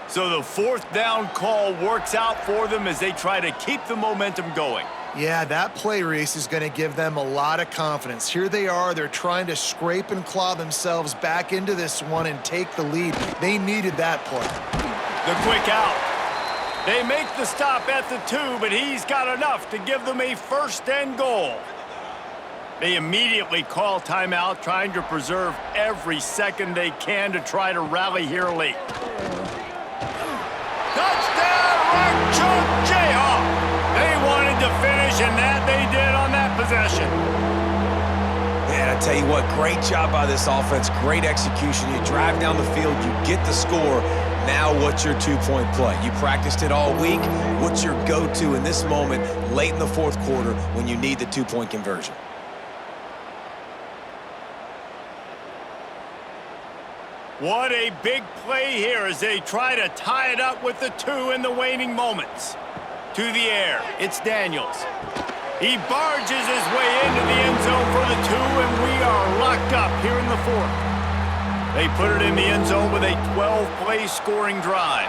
So the fourth down call works out for them as they try to keep the momentum going. Yeah, that play, Reese, is going to give them a lot of confidence. Here they are. They're trying to scrape and claw themselves back into this one and take the lead. They needed that play. The quick out. They make the stop at the 2, but he's got enough to give them a first and goal. They immediately call timeout, trying to preserve every second they can to try to rally here late. Touchdown, right chunk, Jayhawks! They wanted to finish, and that they did on that possession. Man, I tell you what, great job by this offense, great execution. You drive down the field, you get the score. Now what's your two-point play? You practiced it all week. What's your go-to in this moment late in the fourth quarter when you need the two-point conversion? What a big play here as they try to tie it up with the 2 in the waning moments. To the air, it's Daniels. He barges his way into the end zone for the 2, and we are locked up here in the fourth. They put it in the end zone with a 12-play scoring drive.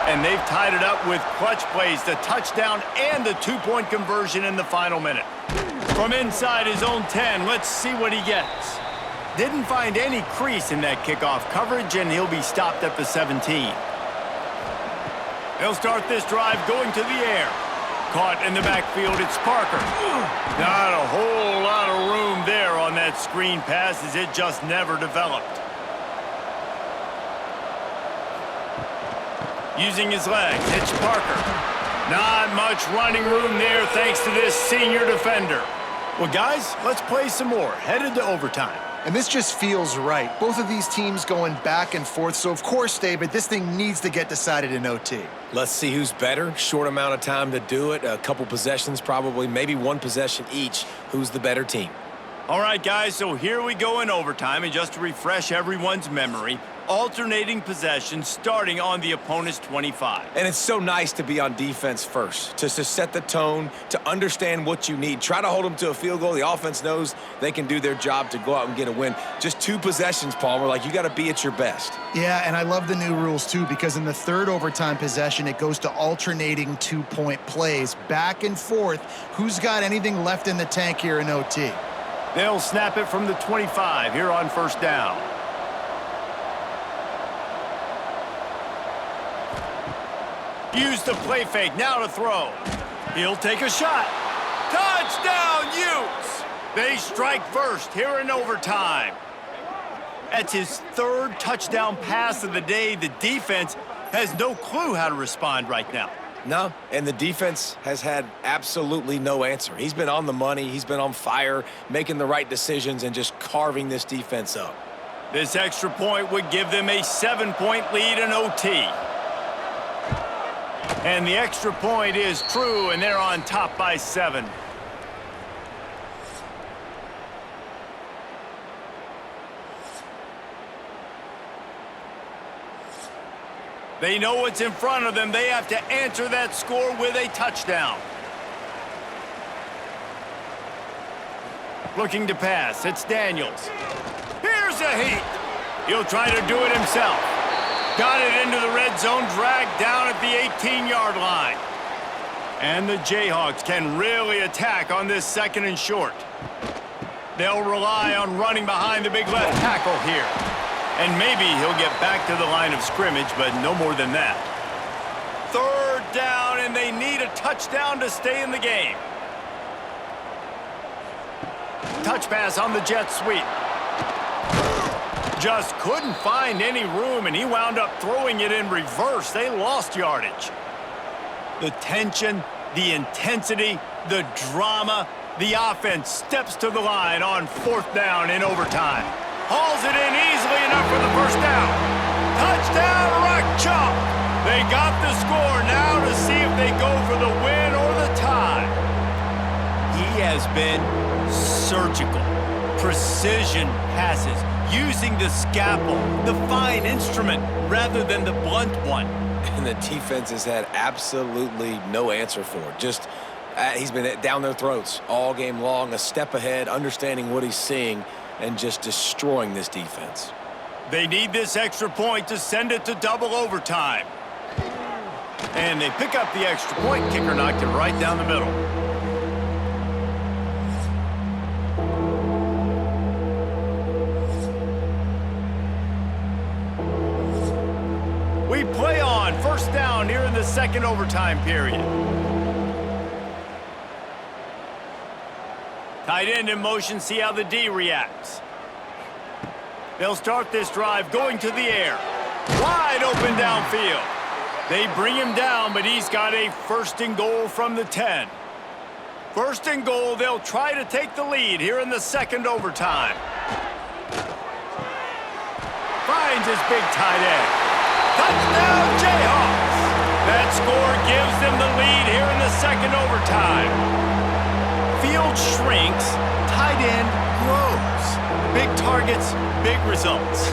And they've tied it up with clutch plays, the touchdown and the two-point conversion in the final minute. From inside his own 10, let's see what he gets. Didn't find any crease in that kickoff coverage, and he'll be stopped at the 17. They'll start this drive going to the air. Caught in the backfield, it's Parker. Not a whole lot of room there on that screen pass as it just never developed. Using his legs, it's Parker. Not much running room there thanks to this senior defender. Well, guys, let's play some more. Headed to overtime. And this just feels right. Both of these teams going back and forth. So, of course, David, this thing needs to get decided in OT. Let's see who's better. Short amount of time to do it. A couple possessions probably, maybe one possession each. Who's the better team? All right, guys, so here we go in overtime. And just to refresh everyone's memory, alternating possessions starting on the opponent's 25. And it's so nice to be on defense first, to set the tone, to understand what you need. Try to hold them to a field goal. The offense knows they can do their job to go out and get a win. Just 2 possessions, Palmer, like you got to be at your best. Yeah, and I love the new rules, too, because in the third overtime possession, it goes to alternating 2-point plays, back and forth. Who's got anything left in the tank here in OT? They'll snap it from the 25 here on first down. Use the play fake, now to throw. He'll take a shot. Touchdown, Utes! They strike first here in overtime. That's his 3rd touchdown pass of the day. The defense has no clue how to respond right now. No, and the defense has had absolutely no answer. He's been on the money, he's been on fire, making the right decisions and just carving this defense up. This extra point would give them a 7-point lead in OT. And the extra point is true, and they're on top by 7. They know what's in front of them. They have to answer that score with a touchdown. Looking to pass, it's Daniels. Here's a heat. He'll try to do it himself. Got it into the red zone, dragged down at the 18-yard line. And the Jayhawks can really attack on this 2nd and short. They'll rely on running behind the big left tackle here. And maybe he'll get back to the line of scrimmage, but no more than that. 3rd down, and they need a touchdown to stay in the game. Touch pass on the jet sweep. Just couldn't find any room, and he wound up throwing it in reverse. They lost yardage. The tension, the intensity, the drama, the offense steps to the line on 4th down in overtime. Hauls it in easily enough for the first down. Touchdown, Rock Chalk. They got the score now to see if they go for the win or the tie. He has been surgical. Precision passes, using the scalpel, the fine instrument, rather than the blunt one. And the defense has had absolutely no answer for it. Just, he's been down their throats all game long, a step ahead, understanding what he's seeing, and just destroying this defense. They need this extra point to send it to double overtime. And they pick up the extra point. Kicker knocked it right down the middle. We play on first down here in the second overtime period. Tight end in motion, see how the D reacts. They'll start this drive going to the air. Wide open downfield. They bring him down, but he's got a first and goal from the 10. First and goal, they'll try to take the lead here in the second overtime. Finds his big tight end. Touchdown, Jayhawks! That score gives them the lead here in the second overtime. Field shrinks, tight end grows. Big targets, big results.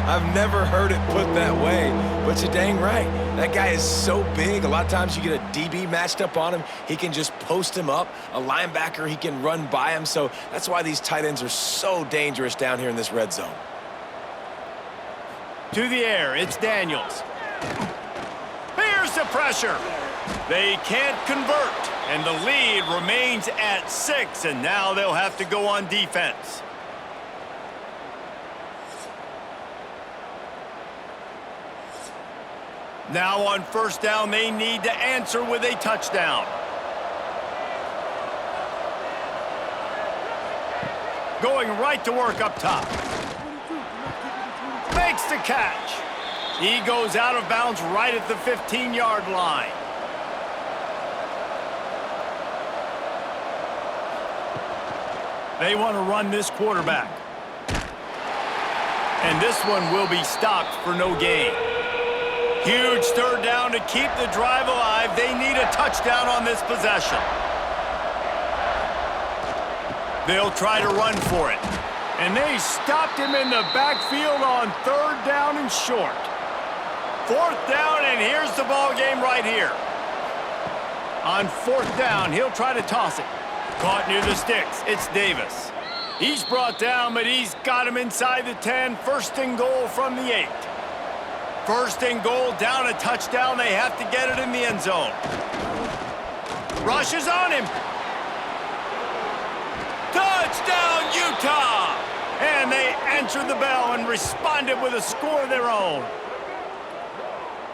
I've never heard it put that way, but you're dang right. That guy is so big. A lot of times you get a DB matched up on him. He can just post him up. A linebacker, he can run by him. So that's why these tight ends are so dangerous down here in this red zone. To the air, it's Daniels. Here's the pressure. They can't convert, and the lead remains at 6, and now they'll have to go on defense. Now on first down, they need to answer with a touchdown. Going right to work up top. Makes the catch. He goes out of bounds right at the 15-yard line. They want to run this quarterback. And this one will be stopped for no gain. Huge third down to keep the drive alive. They need a touchdown on this possession. They'll try to run for it. And they stopped him in the backfield on third down and short. Fourth down, and here's the ball game right here. On fourth down, he'll try to toss it. Caught near the sticks. It's Davis. He's brought down, but he's got him inside the 10. First and goal from the 8. First and goal, down a touchdown. They have to get it in the end zone. Rushes on him. Touchdown, Utah! And they answered the bell and responded with a score of their own.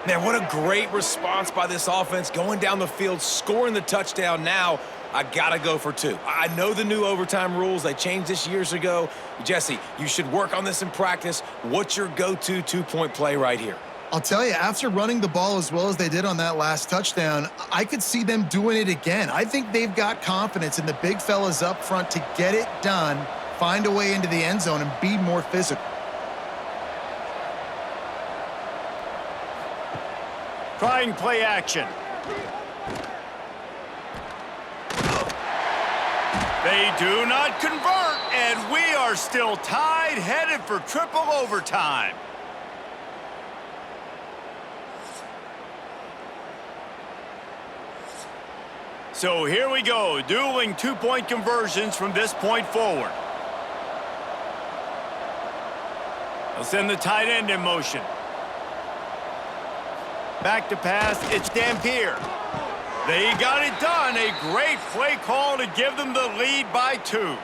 Man, what a great response by this offense. Going down the field, scoring the touchdown. Now, I gotta go for 2. I know the new overtime rules. They changed this years ago. Jesse, you should work on this in practice. What's your go-to two-point play right here? I'll tell you, after running the ball as well as they did on that last touchdown, I could see them doing it again. I think they've got confidence in the big fellas up front to get it done, find a way into the end zone, and be more physical. Trying play action. They do not convert, and we are still tied, headed for triple overtime. So here we go, dueling two-point conversions from this point forward. They'll send the tight end in motion. Back to pass, it's Dampier. They got it done. A great play call to give them the lead by 2.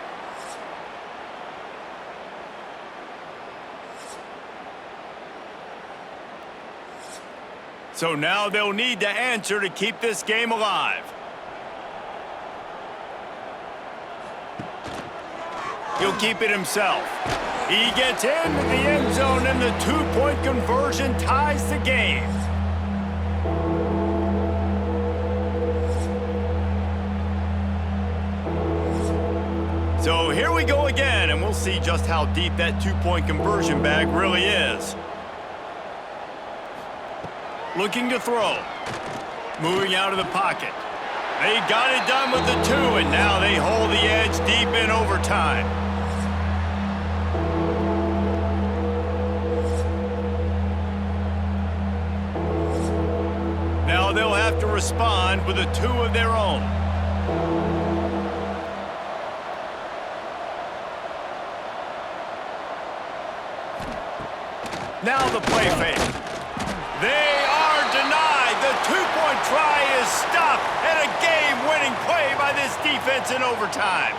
So now they'll need to answer to keep this game alive. He'll keep it himself. He gets into the end zone, and the two-point conversion ties the game. So here we go again, and we'll see just how deep that two-point conversion bag really is. Looking to throw. Moving out of the pocket. They got it done with the 2, and now they hold the edge deep in overtime. Now they'll have to respond with a 2 of their own. Now the play fake. They are defense in overtime.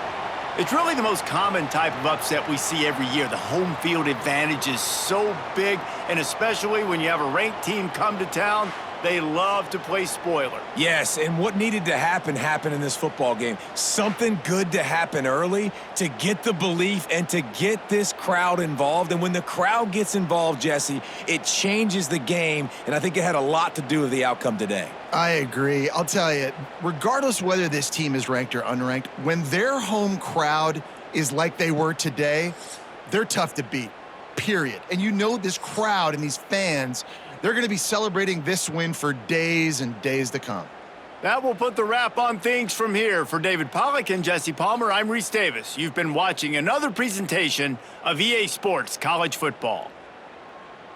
It's really the most common type of upset we see every year. The home field advantage is so big, and especially when you have a ranked team come to town, they love to play spoiler. Yes, and what needed to happen happened in this football game. Something good to happen early to get the belief and to get this crowd involved. And when the crowd gets involved, Jesse, it changes the game, and I think it had a lot to do with the outcome today. I agree. I'll tell you, regardless whether this team is ranked or unranked, when their home crowd is like they were today, they're tough to beat, period. And you know this crowd and these fans, they're going to be celebrating this win for days and days to come. That will put the wrap on things from here. For David Pollack and Jesse Palmer, I'm Reese Davis. You've been watching another presentation of EA Sports College Football.